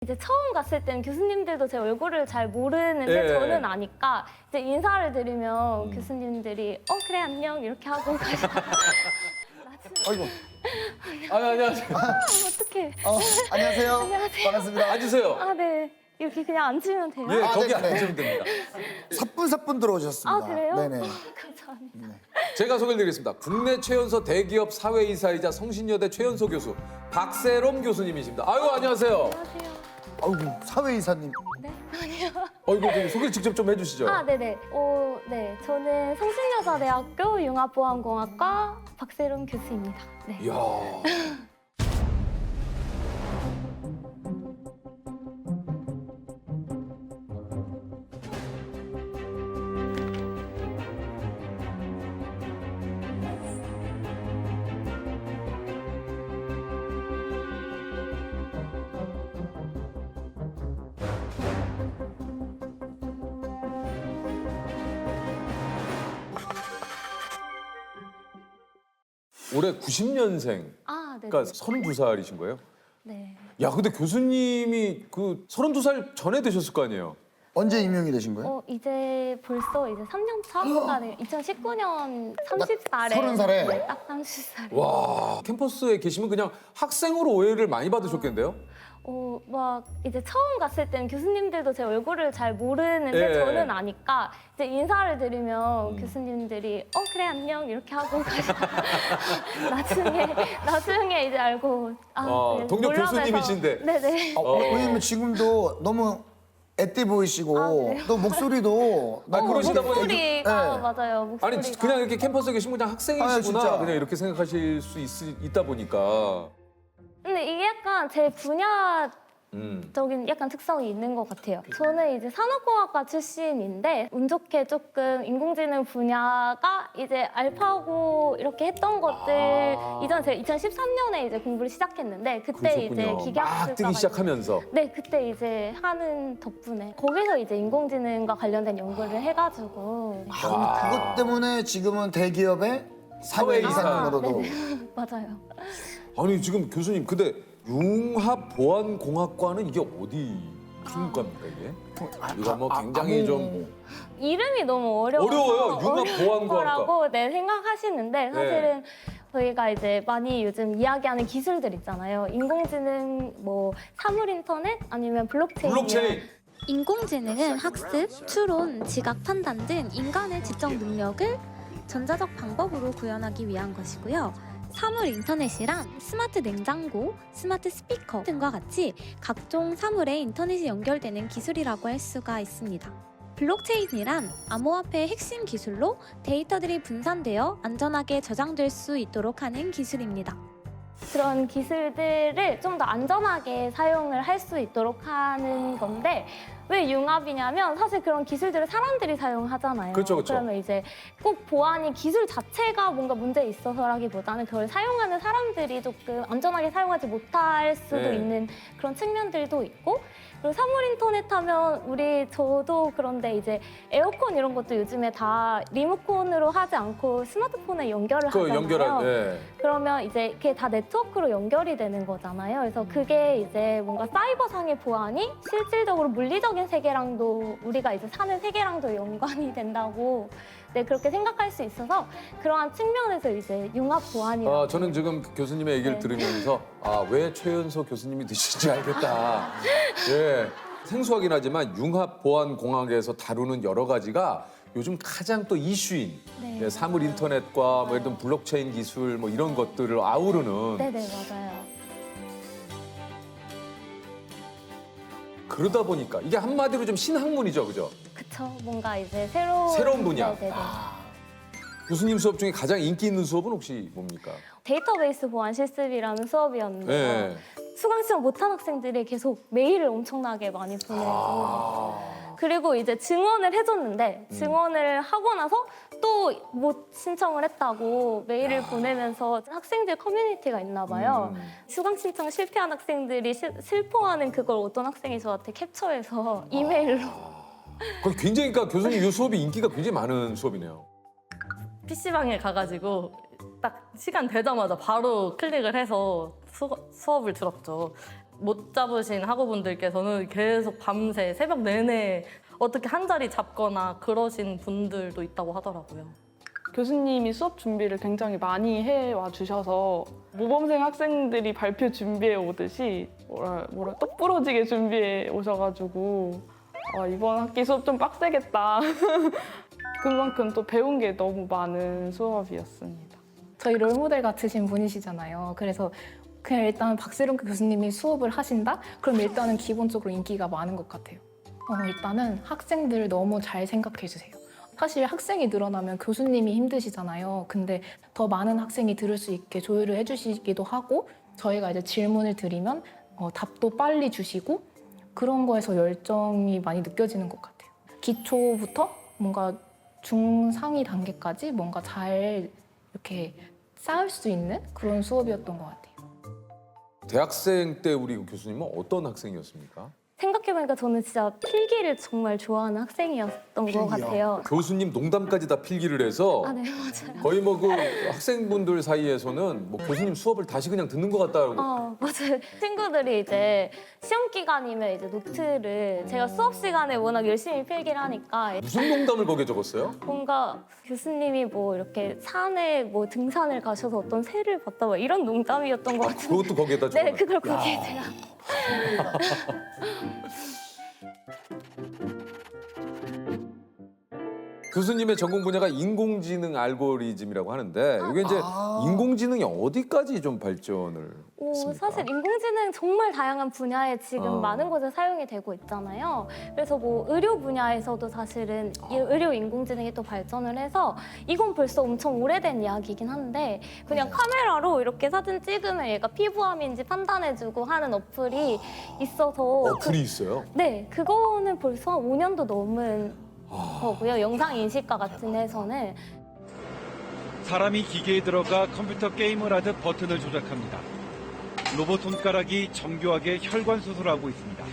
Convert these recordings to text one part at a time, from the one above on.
이제 처음 갔을 때는 교수님들도 제 얼굴을 잘 모르는데 예. 저는 아니까 이제 인사를 드리면 교수님들이 그래 안녕 이렇게 하고 가시더라고요. 아이고. 안녕하세요. 어떡해. 안녕하세요. 안녕하세요. 반갑습니다. 앉으세요. 아, 네. 이렇게 그냥 앉으면 돼요? 예, 거기 네네. 앉으시면 됩니다. 사뿐사뿐 들어오셨습니다. 아, 그래요? 네네. 감사합니다. 제가 소개해드리겠습니다. 국내 최연소 대기업 사회이사이자 성신여대 최연소 교수 박세롬 교수님이십니다. 아유, 안녕하세요. 안녕하세요. 아이고, 사회이사님. 네, 아니요. 이거 좀 소개 직접 좀 해주시죠. 아, 네네. 네. 저는 성신여자대학교 융합보안공학과 박세롬 교수입니다. 네. 이야. 올해 90년생, 아, 네. 그러니까 32살이신 거예요? 네. 야, 근데 교수님이 그 32살 전에 되셨을 거 아니에요? 언제 임용이 되신 거예요? 이제 벌써 이제 3년 차가 2019년 30살에 30살에? 네, 딱 30살에. 와, 캠퍼스에 계시면 그냥 학생으로 오해를 많이 받으셨겠는데요? 막 이제 처음 갔을 때는 교수님들도 제 얼굴을 잘 모르는데 예. 저는 아니까 이제 인사를 드리면 교수님들이 그래 안녕 이렇게 하고 가시더라고요. 나중에 이제 알고 네, 동료 몰라서 교수님이신데. 네네. 왜냐면 지금도 너무 앳돼 보이시고 그래요? 또 목소리도 너무 그러시다 보니 목소리가 네. 맞아요. 목소리가. 아니, 그냥 이렇게 캠퍼스에 계시면 그냥 학생이시구나. 진짜. 그냥 이렇게 생각하실 수 있다 보니까. 근데 이게 약간 제 분야 음. 적인 약간 특성이 있는 것 같아요. 저는 이제 산업공학과 출신인데 운 좋게 조금 인공지능 분야가 이제 알파고 이렇게 했던 것들 이전 제가 2013년에 이제 공부를 시작했는데 그때 이제 그러셨군요. 막 기계학습과 뜨기 시작하면서. 네, 그때 이제 하는 덕분에 거기서 이제 인공지능과 관련된 연구를 해가지고 그것 때문에 지금은 대기업의 사회이사님으로도 맞아요. 아니, 지금 교수님, 근데 융합보안공학과는 이게 어디 무슨 과입니까, 이게? 이거 뭐 굉장히 좀 이름이 너무 어려워요. 융합보안공학과. 네, 생각하시는데 사실은 저희가 이제 많이 요즘 이야기하는 기술들 있잖아요. 인공지능, 뭐 사물인터넷 아니면 블록체인. 인공지능은 학습, 추론, 지각 판단 등 인간의 지적 능력을 전자적 방법으로 구현하기 위한 것이고요. 사물 인터넷이란 스마트 냉장고, 스마트 스피커 등과 같이 각종 사물에 인터넷이 연결되는 기술이라고 할 수가 있습니다. 블록체인이란 암호화폐의 핵심 기술로 데이터들이 분산되어 안전하게 저장될 수 있도록 하는 기술입니다. 그런 기술들을 좀 더 안전하게 사용을 할 수 있도록 하는 건데 왜 융합이냐면 사실 그런 기술들을 사람들이 사용하잖아요. 그렇죠, 그렇죠. 그러면 이제 꼭 보안이 기술 자체가 뭔가 문제 있어서라기보다는 그걸 사용하는 사람들이 조금 안전하게 사용하지 못할 수도 네. 있는 그런 측면들도 있고 그리고 사물 인터넷 하면 저도 그런데 이제 에어컨 이런 것도 요즘에 다 리모컨으로 하지 않고 스마트폰에 연결을 그 하잖아요. 연결할, 그러면 이제 그게 다 네트워크로 연결이 되는 거잖아요. 그래서 그게 이제 뭔가 사이버상의 보안이 실질적으로 물리적인 세계랑도 우리가 이제 사는 세계랑도 연관이 된다고 네, 그렇게 생각할 수 있어서 그러한 측면에서 이제 융합 보안이라고 저는 지금 교수님의 얘기를 네. 들으면서 왜 최연소 교수님이 되시는지 알겠다. 예. 생소하긴 하지만 융합보안공학에서 다루는 여러 가지가 요즘 가장 또 이슈인 네. 예, 사물 인터넷과 뭐 이런 블록체인 기술 뭐 이런 것들을 아우르는 네네 맞아요. 그러다 보니까 이게 한마디로 좀 신학문이죠, 그죠? 그쵸 뭔가 이제 새로운 분야. 네네네. 교수님 수업 중에 가장 인기 있는 수업은 혹시 뭡니까? 데이터베이스 보안 실습이라는 수업이었는데요. 네. 수강 시험 못한 학생들이 계속 메일을 엄청나게 많이 보내고 그리고 이제 증언을 해줬는데 증언을 하고 나서 또 못 신청을 했다고 메일을 보내면서 학생들 커뮤니티가 있나 봐요. 수강 신청 실패한 학생들이 슬퍼하는 그걸 어떤 학생이 저한테 캡처해서 이메일로 거의 굉장히 그러니까 교수님 이 수업이 인기가 굉장히 많은 수업이네요. PC방에 가가지고 딱 시간 되자마자 바로 클릭을 해서 수업을 들었죠. 못 잡으신 학우분들께서는 계속 밤새 새벽 내내 어떻게 한 자리 잡거나 그러신 분들도 있다고 하더라고요. 교수님이 수업 준비를 굉장히 많이 해와 주셔서 모범생 학생들이 발표 준비해 오듯이 똑 부러지게 준비해 오셔가지고 이번 학기 수업 좀 빡세겠다. 그만큼 또 배운 게 너무 많은 수업이었습니다. 저희 롤모델 같으신 분이시잖아요. 그래서 그냥 일단 박세롬 교수님이 수업을 하신다? 그럼 일단은 기본적으로 인기가 많은 것 같아요. 일단은 학생들 너무 잘 생각해 주세요. 사실 학생이 늘어나면 교수님이 힘드시잖아요. 근데 더 많은 학생이 들을 수 있게 조율을 해주시기도 하고 저희가 이제 질문을 드리면 답도 빨리 주시고 그런 거에서 열정이 많이 느껴지는 것 같아요. 기초부터 뭔가 중상위 단계까지 뭔가 잘 이렇게 쌓을 수 있는 그런 수업이었던 것 같아요. 대학생 때 우리 교수님은 어떤 학생이었습니까? 생각해보니까 저는 진짜 필기를 정말 좋아하는 학생이었던 것 같아요. 교수님 농담까지 다 필기를 해서 아, 네, 맞아요. 거의 뭐 그 학생분들 사이에서는 뭐 교수님 수업을 다시 그냥 듣는 것 같다고. 맞아요. 친구들이 이제 시험 기간이면 이제 노트를 제가 수업 시간에 워낙 열심히 필기를 하니까 무슨 농담을 거기에 적었어요? 뭔가 교수님이 뭐 이렇게 산에 뭐 등산을 가셔서 어떤 새를 봤다 뭐 이런 농담이었던 것 같은데. 그것도 거기에다 적어. 네, 그걸 거기에 제가. 교수님의 전공 분야가 인공지능 알고리즘이라고 하는데 이게 이제 인공지능이 어디까지 좀 발전을 했습니까? 사실 인공지능 정말 다양한 분야에 지금 아. 많은 곳에 사용이 되고 있잖아요. 그래서 뭐 의료 분야에서도 사실은 이 의료 인공지능이 또 발전을 해서 이건 벌써 엄청 오래된 이야기이긴 한데 그냥 카메라로 이렇게 사진 찍으면 얘가 피부암인지 판단해주고 하는 어플이 있어서 어플이 있어요? 네, 그거는 벌써 5년도 넘은 거고요. 영상 인식과 같은 해서는 사람이 기계에 들어가 컴퓨터 게임을 하듯 버튼을 조작합니다. 로봇 손가락이 정교하게 혈관 수술하고 있습니다.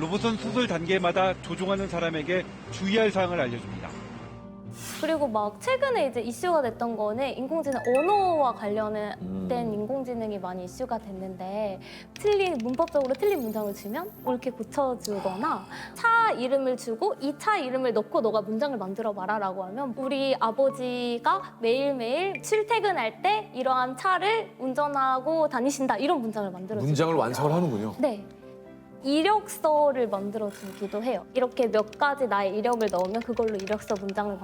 로봇은 수술 단계마다 조종하는 사람에게 주의할 사항을 알려줍니다. 그리고 막 최근에 이제 이슈가 됐던 거는 인공지능 언어와 관련된 인공지능이 많이 이슈가 됐는데 문법적으로 틀린 문장을 주면 옳게 고쳐주거나 차 이름을 주고 이 차 이름을 넣고 너가 문장을 만들어 봐라라고 하면 우리 아버지가 매일매일 출퇴근할 때 이러한 차를 운전하고 다니신다 이런 문장을 만들어주고 문장을 완성을 하는군요. 네. 이력서를 만들어주기도 해요. 이렇게 몇 가지 나의 이력을 넣으면 그걸로 이력서 문장을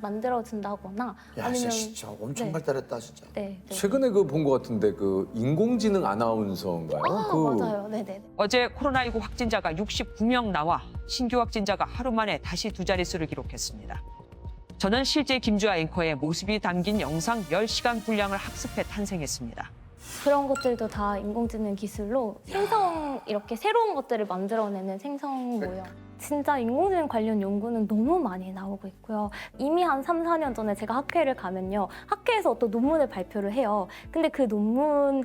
만들어준다거나 야, 진짜 엄청 네. 발달했다 진짜. 네, 네. 최근에 그 본 것 같은데 그 인공지능 아나운서인가요? 맞아요. 네네. 어제 코로나19 확진자가 69명 나와 신규 확진자가 하루 만에 다시 두 자릿수를 기록했습니다. 저는 실제 김주아 앵커의 모습이 담긴 영상 10시간 분량을 학습해 탄생했습니다. 그런 것들도 다 인공지능 기술로 이렇게 새로운 것들을 만들어내는 생성 모형. 진짜 인공지능 관련 연구는 너무 많이 나오고 있고요. 이미 한 3, 4년 전에 제가 학회를 가면요. 학회에서 어떤 논문을 발표를 해요. 근데 그 논문을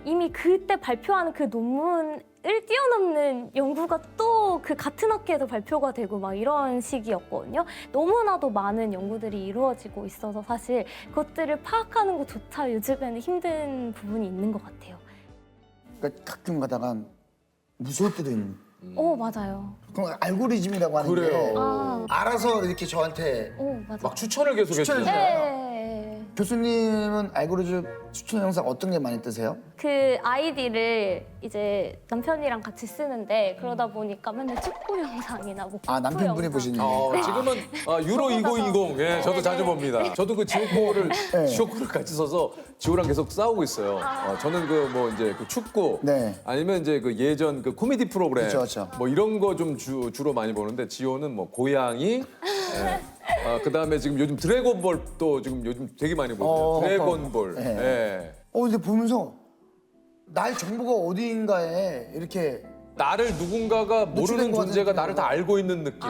이미 그때 발표하는 그 논문을 뛰어넘는 연구가 또 그 같은 학회에서 발표가 되고 막 이런 시기였거든요. 너무나도 많은 연구들이 이루어지고 있어서 사실 그것들을 파악하는 것조차 요즘에는 힘든 부분이 있는 것 같아요. 그러니까 가끔 가다가 무서울 때도 있는. 맞아요. 그럼 알고리즘이라고 하는 그래요. 게 아. 알아서 이렇게 저한테 맞아요. 막 추천을 계속 추천을 해주죠. 네. 교수님은 알고리즘 추천 영상 어떤 게 많이 뜨세요? 그 아이디를 이제 남편이랑 같이 쓰는데 그러다 보니까 맨날 축구 영상이나 뭐 아 남편분이 영상. 보시는. 지금은 유로 2020, 예, 저도 자주 봅니다. 저도 그 지오코를 네. 지오코를 같이 써서 지오랑 계속 싸우고 있어요. 저는 그 뭐 이제 그 축구, 네. 아니면 이제 그 예전 그 코미디 프로그램, 그쵸, 그쵸. 뭐 이런 거 좀 주로 많이 보는데 지오는 뭐 고양이, 예. 그다음에 지금 요즘 드래곤볼도 지금 요즘 되게 많이 보거든요. 드래곤볼. 네. 예. 근데 보면서 나의 정보가 어디인가에 이렇게 나를 누군가가 노출된 모르는 것 존재가 같은 나를 다 알고 있는 느낌.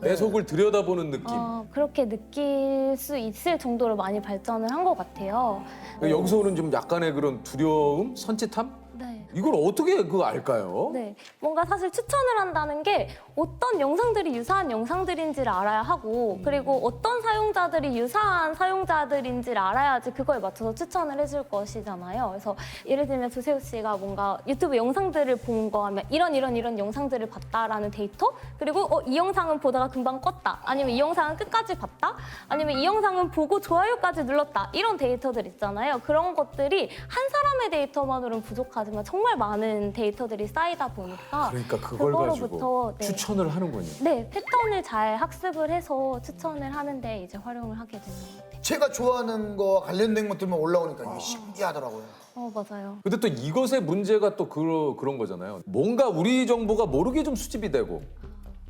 내 속을 들여다보는 느낌. 그렇게 느낄 수 있을 정도로 많이 발전을 한 것 같아요. 여기서 오는 좀 약간의 그런 두려움, 선짓함? 네. 이걸 어떻게 그거 알까요? 네, 뭔가 사실 추천을 한다는 게 어떤 영상들이 유사한 영상들인지를 알아야 하고 그리고 어떤 사용자들이 유사한 사용자들인지를 알아야지 그거에 맞춰서 추천을 해줄 것이잖아요. 그래서 예를 들면 조세호 씨가 뭔가 유튜브 영상들을 본 거 하면 이런 영상들을 봤다라는 데이터 그리고 이 영상은 보다가 금방 껐다 아니면 이 영상은 끝까지 봤다 아니면 이 영상은 보고 좋아요까지 눌렀다 이런 데이터들 있잖아요. 그런 것들이 한 사람의 데이터만으로는 부족하지만 정말 많은 데이터들이 쌓이다 보니까 그러니까 그걸 가지고 그거로부터, 추천을 하는군요. 네, 패턴을 잘 학습을 해서 추천을 하는데 이제 활용을 하게 되는 것 같아요. 제가 좋아하는 거와 관련된 것들만 올라오니까 이게 신기하더라고요. 맞아요. 근데 또 이것의 문제가 또 그런 거잖아요. 뭔가 우리 정보가 모르게 좀 수집이 되고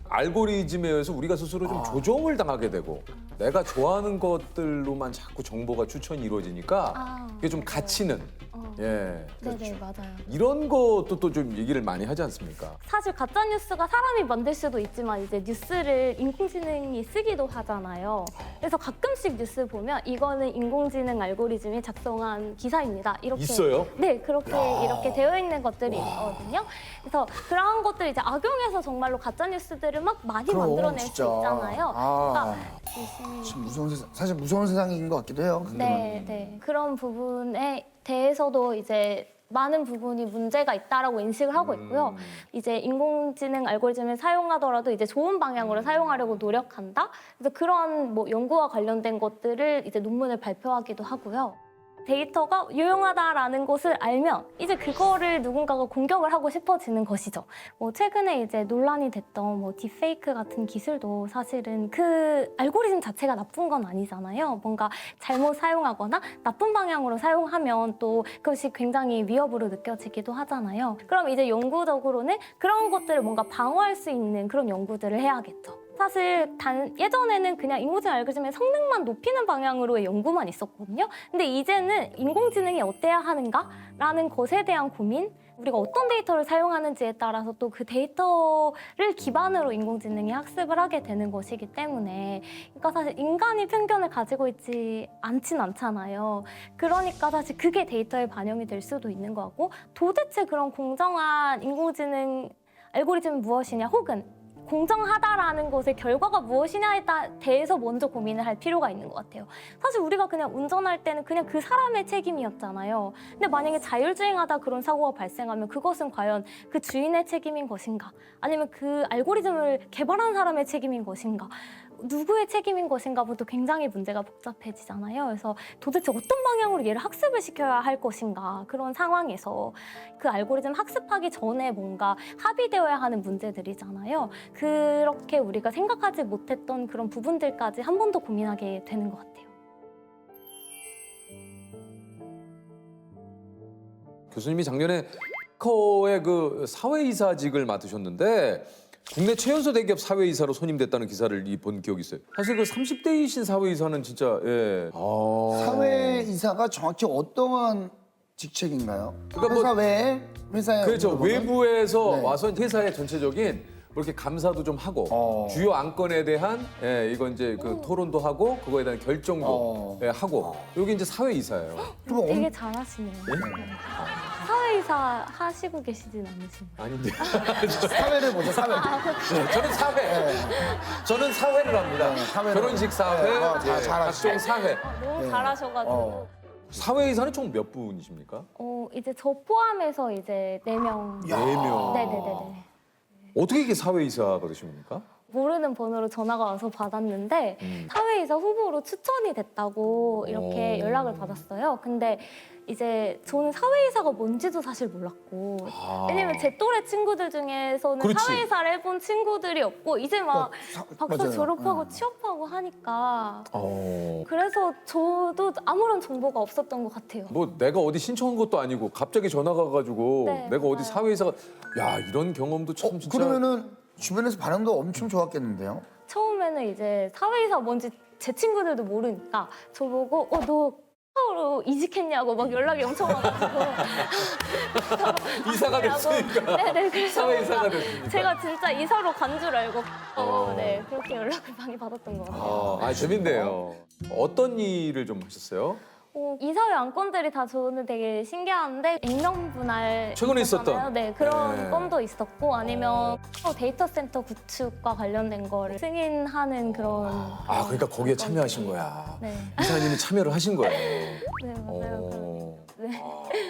알고리즘에 의해서 우리가 스스로 좀 조종을 당하게 되고 내가 좋아하는 것들로만 자꾸 정보가 추천이 이루어지니까 이게 좀 갇히는 예. 네네, 맞아요. 이런 것도 또 좀 얘기를 많이 하지 않습니까? 사실 가짜 뉴스가 사람이 만들 수도 있지만 이제 뉴스를 인공지능이 쓰기도 하잖아요. 그래서 가끔씩 뉴스 보면 이거는 인공지능 알고리즘이 작성한 기사입니다. 이렇게 있어요? 네, 그렇게 이렇게 되어 있는 것들이 있거든요. 그래서 그런 것들 이제 악용해서 정말로 가짜 뉴스들을 막 많이 그럼, 만들어낼 진짜. 수 있잖아요. 아. 그러니까 열심히 참 무서운 세상, 사실 무서운 세상인 것 같기도 해요. 네, 네. 그런 부분에 대해서도 이제 많은 부분이 문제가 있다라고 인식을 하고 있고요. 이제 인공지능 알고리즘을 사용하더라도 이제 좋은 방향으로 사용하려고 노력한다. 그래서 그런 뭐 연구와 관련된 것들을 이제 논문을 발표하기도 하고요. 데이터가 유용하다라는 것을 알면 이제 그거를 누군가가 공격을 하고 싶어지는 것이죠. 뭐 최근에 이제 논란이 됐던 뭐 딥페이크 같은 기술도 사실은 그 알고리즘 자체가 나쁜 건 아니잖아요. 뭔가 잘못 사용하거나 나쁜 방향으로 사용하면 또 그것이 굉장히 위협으로 느껴지기도 하잖아요. 그럼 이제 연구적으로는 그런 것들을 뭔가 방어할 수 있는 그런 연구들을 해야겠죠. 사실 예전에는 그냥 인공지능 알고리즘의 성능만 높이는 방향으로의 연구만 있었거든요. 근데 이제는 인공지능이 어때야 하는가라는 것에 대한 고민, 우리가 어떤 데이터를 사용하는지에 따라서 또 그 데이터를 기반으로 인공지능이 학습을 하게 되는 것이기 때문에 그러니까 사실 인간이 편견을 가지고 있지 않진 않잖아요. 그러니까 사실 그게 데이터에 반영이 될 수도 있는 거고 도대체 그런 공정한 인공지능 알고리즘은 무엇이냐 혹은 공정하다라는 것의 결과가 무엇이냐에 대해서 먼저 고민을 할 필요가 있는 것 같아요. 사실 우리가 그냥 운전할 때는 그냥 그 사람의 책임이었잖아요. 근데 만약에 자율주행하다 그런 사고가 발생하면 그것은 과연 그 주인의 책임인 것인가? 아니면 그 알고리즘을 개발한 사람의 책임인 것인가? 누구의 책임인 것인가부터 굉장히 문제가 복잡해지잖아요. 그래서 도대체 어떤 방향으로 얘를 학습을 시켜야 할 것인가 그런 상황에서 그 알고리즘 학습하기 전에 뭔가 합의되어야 하는 문제들이잖아요. 그렇게 우리가 생각하지 못했던 그런 부분들까지 한 번 더 고민하게 되는 것 같아요. 교수님이 작년에 커의 그 사회이사직을 맡으셨는데 국내 최연소 대기업 사회이사로 선임됐다는 기사를 본 기억이 있어요. 사실 그 30대이신 사회이사는 진짜 예. 사회이사가 정확히 어떠한 직책인가요? 그러니까 뭐- 회사 외에? 회사에 그렇죠. 없는 거는? 외부에서 네. 와서 회사의 전체적인 이렇게 감사도 좀 하고 주요 안건에 대한 이건 이제 그 토론도 하고 그거에 대한 결정도 하고 여기 이제 사회이사예요. 그럼 되게 잘하시네요. 사회이사 하시고 계시진 않으신가요? 아닌데. 사회를 보죠, 사회. 네, 저는 사회. 저는 사회를 합니다. 사회를. 결혼식 사회, 네, 예, 잘하시죠. 각종 사회. 너무 잘하셔가지고. 사회이사는 총 몇 분이십니까? 이제 저 포함해서 이제 4명. 4명. 네네네네. 어떻게 이게 사회이사가 되신 겁니까? 모르는 번호로 전화가 와서 받았는데 사회이사 후보로 추천이 됐다고 이렇게 연락을 받았어요. 근데 이제 저는 사회이사가 뭔지도 사실 몰랐고 왜냐면 제 또래 친구들 중에서는 그렇지. 사회이사를 해본 친구들이 없고 이제 막 박사 맞아요. 졸업하고 취업하고 하니까 그래서 저도 아무런 정보가 없었던 것 같아요. 뭐 내가 어디 신청한 것도 아니고 갑자기 전화가 가가지고 네, 내가 어디 맞아요. 사회이사가 야 이런 경험도 참 진짜 그러면은 주변에서 반응도 엄청 좋았겠는데요? 처음에는 이제 사회이사 뭔지 제 친구들도 모르니까 저보고 너 카카오로 이직했냐고 막 연락이 엄청 와가지고 이사가 됐으니까 네네 그래서 사회이사가 뭔가 됐으니까. 제가 진짜 이사로 간 줄 알고 네 그렇게 연락을 많이 받았던 것 같아요. 재밌네요. 어떤 일을 좀 하셨어요? 이사회 안건들이 다 저는 되게 신기한데 액면 분할 최근에 있었잖아요. 있었던. 네, 그런 네. 건도 있었고 아니면 데이터 센터 구축과 관련된 거를 승인하는 그런 아, 그러니까 거기에 참여하신 거야. 네, 이사님이 참여를 하신 거예요. 네 맞아요. 네.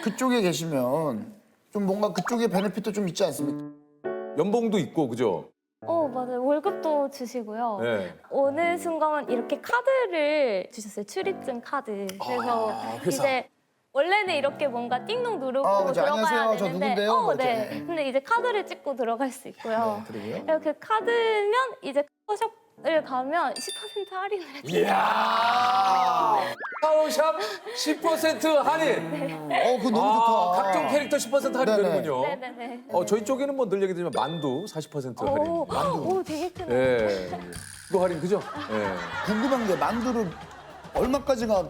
그쪽에 계시면 좀 뭔가 그쪽에 베네핏도 좀 있지 않습니까? 연봉도 있고, 그죠? 맞아요. 월급도 주시고요. 네. 어느 순간 이렇게 카드를 주셨어요. 출입증 카드. 그래서 회사. 이제 원래는 이렇게 뭔가 띵동 누르고 그죠. 들어가야 안녕하세요. 저 되는데, 누군데요? 뭐 네. 이렇게. 근데 이제 카드를 찍고 들어갈 수 있고요. 그러고요. 이렇게 카드면 이제 샤워샵을 가면 10% 할인을 해줘요. 이야. 샤워샵 10% 할인. 그거 너무 좋다. 각종 캐릭터 10% 할인 네네. 되는군요. 네네네. 저희 쪽에는 뭐 늘 얘기 드리면 만두 40% 할인. 오, 되게 크네. 예. 그거 할인 그죠? 예. 궁금한 게 만두를 얼마까지가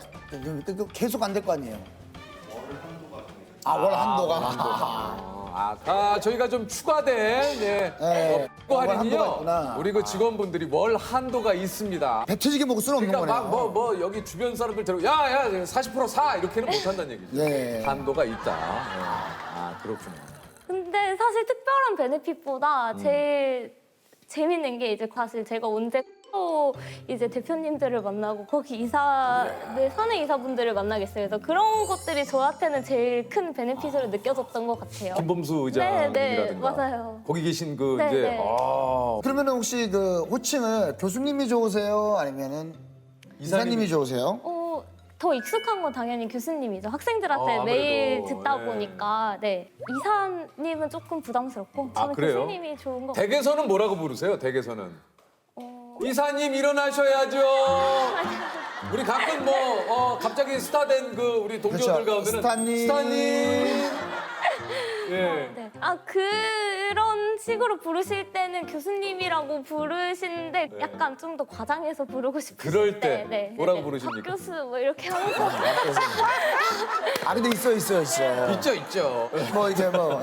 계속 안 될 거 아니에요? 월 한도가. 저희가 좀 추가된 네. 그거 월 한도가 할인이요. 있구나. 우리 그 직원분들이 월 한도가 있습니다. 배 터지게 먹을 수는 없는 그러니까 거네요. 막 뭐 여기 주변 사람들 데리고 야야 40% 사 이렇게는 못 한다는 얘기죠. 예. 한도가 있다. 그렇군요. 근데 사실 특별한 베네핏보다 제일 재밌는 게 이제 사실 제가 언제 또 이제 대표님들을 만나고 거기 선행 이사분들을 만나겠어요. 그래서 그런 것들이 저한테는 제일 큰 베네핏으로 느껴졌던 것 같아요. 김범수 의장님이라든가. 네, 맞아요. 거기 계신 그 네, 이제 네. 그러면 혹시 그 호칭을 교수님이 좋으세요? 아니면은 이사님이 좋으세요? 더 익숙한 건 당연히 교수님이죠. 학생들한테 아무래도, 매일 듣다 네. 보니까 이사님은 조금 부담스럽고 저는 그래요? 교수님이 좋은 것 같아요. 댁에서는 뭐라고 부르세요? 댁에서는 이사님 일어나셔야죠. 우리 가끔 갑자기 스타된 그 우리 동료들 그렇죠. 가운데는 스타님. 예. 네. 그런 식으로 부르실 때는 교수님이라고 부르시는데 약간 좀 더 과장해서 부르고 싶으실 그럴 때 네. 뭐라고 부르십니까? 박 교수 뭐 이렇게 하면서 근데 있어요. 있죠. 뭐 이제 뭐.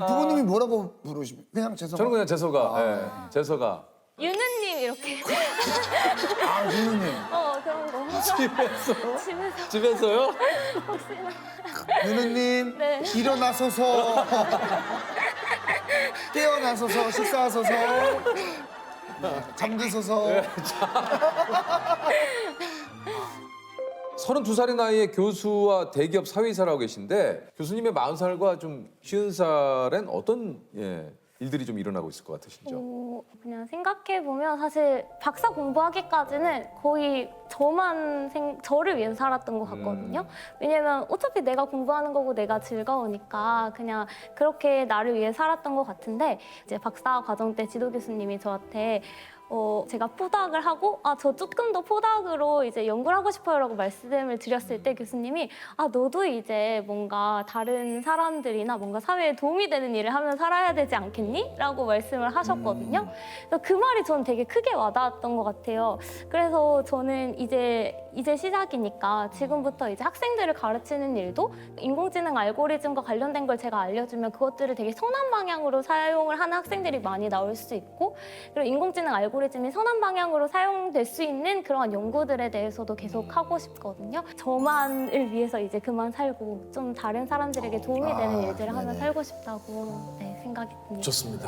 부모님이 뭐라고 부르십니까? 그냥 죄송합니다. 저는 그냥 재서가. 재서가. 유느님 이렇게 유느님. 그런 거 집에서 집에서요? 혹시나 유느님 네. 일어나소서. 깨어나소서. 식사하소서. 잠드소서. 32살의 나이에 교수와 대기업 사회이사를 하고 계신데 교수님의 40살과 좀 50살엔 어떤 일들이 좀 일어나고 있을 것 같으시죠? 그냥 생각해보면 사실 박사 공부하기까지는 거의 저를 위해서 살았던 것 같거든요. 왜냐면 어차피 내가 공부하는 거고 내가 즐거우니까 그냥 그렇게 나를 위해 살았던 것 같은데 이제 박사 과정 때 지도 교수님이 저한테 제가 포닥을 하고 저 조금 더 포닥으로 이제 연구를 하고 싶어요라고 말씀을 드렸을 때 교수님이 너도 이제 뭔가 다른 사람들이나 뭔가 사회에 도움이 되는 일을 하면 살아야 되지 않겠니? 라고 말씀을 하셨거든요. 그래서 그 말이 저는 되게 크게 와닿았던 것 같아요. 그래서 저는 이제 시작이니까 지금부터 이제 학생들을 가르치는 일도 인공지능 알고리즘과 관련된 걸 제가 알려주면 그것들을 되게 선한 방향으로 사용을 하는 학생들이 많이 나올 수 있고 그리고 인공지능 알고리즘이 선한 방향으로 사용될 수 있는 그러한 연구들에 대해서도 계속 하고 싶거든요. 저만을 위해서 이제 그만 살고 좀 다른 사람들에게 도움이 되는 일들을 하면 살고 싶다고 생각이 듭니다. 좋습니다.